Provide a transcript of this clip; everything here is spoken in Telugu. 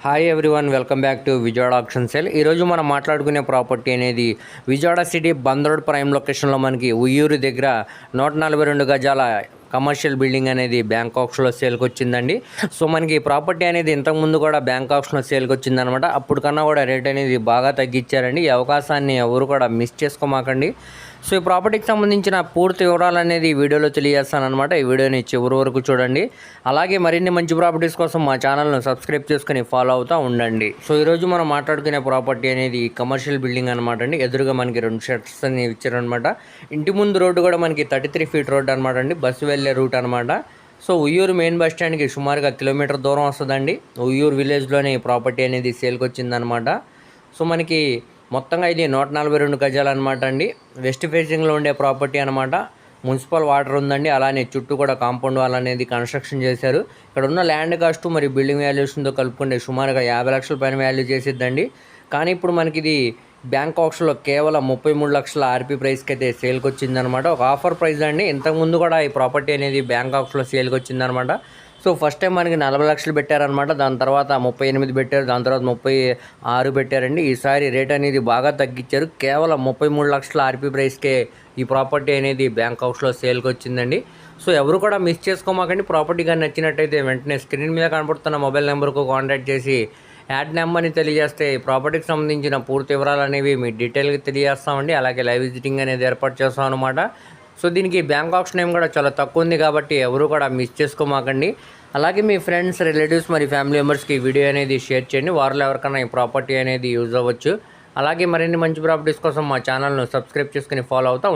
Hi everyone, welcome back to Vijayawada auction sale. ఈరోజు మనం మాట్లాడుకునే ప్రాపర్టీ అనేది Vijayawada city Bandar road prime లొకేషన్లో మనకి ఉయ్యూరు దగ్గర 142 గజాల కమర్షియల్ బిల్డింగ్ అనేది బ్యాంకాక్స్లో సేల్కి వచ్చిందండి. సో మనకి ప్రాపర్టీ అనేది ఇంతకుముందు కూడా బ్యాంకాక్స్లో సేల్కి వచ్చిందనమాట. అప్పుడు కన్నా కూడా రేట్ అనేది బాగా తగ్గించారండి. ఈ అవకాశాన్ని ఎవరు కూడా మిస్ చేసుకోమాకండి. సో ఈ ప్రాపర్టీకి సంబంధించిన పూర్తి వివరాలు అనేది ఈ వీడియోలో తెలియజేస్తానమాట. ఈ వీడియోని చివరి వరకు చూడండి. అలాగే మరిన్ని మంచి ప్రాపర్టీస్ కోసం మా ఛానల్ను సబ్స్క్రైబ్ చేసుకుని ఫాలో అవుతూ ఉండండి. సో ఈరోజు మనం మాట్లాడుకునే ప్రాపర్టీ అనేది కమర్షియల్ బిల్డింగ్ అనమాట అండి. ఎదురుగా మనకి 2 షెడ్స్ అని ఇచ్చారనమాట. ఇంటి ముందు రోడ్డు కూడా మనకి 33 ఫీట్ రోడ్ అనమాట అండి, బస్సు వెళ్ళే రూట్ అనమాట. సో ఉయ్యూరు మెయిన్ బస్ స్టాండ్కి సుమారుగా కిలోమీటర్ దూరం వస్తుందండి. ఉయ్యూరు విలేజ్లోనే ఈ ప్రాపర్టీ అనేది సేల్కి వచ్చిందనమాట. సో మనకి మొత్తంగా ఇది 142 గజాలు అనమాట అండి. వెస్ట్ ఫేసింగ్లో ఉండే ప్రాపర్టీ అనమాట. మున్సిపల్ వాటర్ ఉందండి. అలానే చుట్టూ కూడా కాంపౌండ్ వాల్ అనేది కన్స్ట్రక్షన్ చేశారు. ఇక్కడ ఉన్న ల్యాండ్ కాస్ట్ మరి బిల్డింగ్ వాల్యూషన్తో కలుపుకుంటే సుమారుగా 50 లక్షల పైన వాల్యూ చేసిద్దండి. కానీ ఇప్పుడు మనకి ఇది బ్యాంకాక్స్లో కేవలం 33 లక్షల ఆర్పీ ప్రైస్కి అయితే సేల్కి వచ్చిందనమాట. ఒక ఆఫర్ ప్రైస్ అండి. ఇంతకుముందు కూడా ఈ ప్రాపర్టీ అనేది బ్యాంకాక్స్లో సేల్కి వచ్చిందనమాట. సో ఫస్ట్ టైం మనకి 40 లక్షలు పెట్టారనమాట. దాని తర్వాత 38 పెట్టారు. దాని తర్వాత 36 పెట్టారండి. ఈసారి రేట్ అనేది బాగా తగ్గించారు. కేవలం 33 లక్షల ఆర్పీ ప్రైస్కే ఈ ప్రాపర్టీ అనేది బ్యాంకాక్స్లో సేల్కి వచ్చిందండి. సో ఎవరు కూడా మిస్ చేసుకోమాకండి. ప్రాపర్టీ కానీ నచ్చినట్టయితే వెంటనే స్క్రీన్ మీద కనపడుతున్న మొబైల్ నెంబర్కు కాంటాక్ట్ చేసి యాడ్ నెంబర్ని తెలియజేస్తే ఈ ప్రాపర్టీకి సంబంధించిన పూర్తి వివరాలు అనేవి మీ డీటెయిల్గా తెలియజేస్తామండి. అలాగే లైవ్ విజిటింగ్ అనేది ఏర్పాటు చేస్తాం అనమాట. సో దీనికి బ్యాంకాక్స్ నేమ్ కూడా చాలా తక్కువ ఉంది కాబట్టి ఎవరు కూడా మిస్ చేసుకోమాకండి. అలాగే మీ ఫ్రెండ్స్, రిలేటివ్స్ మరి ఫ్యామిలీ మెంబర్స్కి ఈ వీడియో అనేది షేర్ చేయండి. వారిలో ఎవరికైనా ఈ ప్రాపర్టీ అనేది యూజ్ అవ్వచ్చు. అలాగే మరిన్ని మంచి ప్రాపర్టీస్ కోసం మా ఛానల్ను సబ్స్క్రైబ్ చేసుకుని ఫాలో అవుతా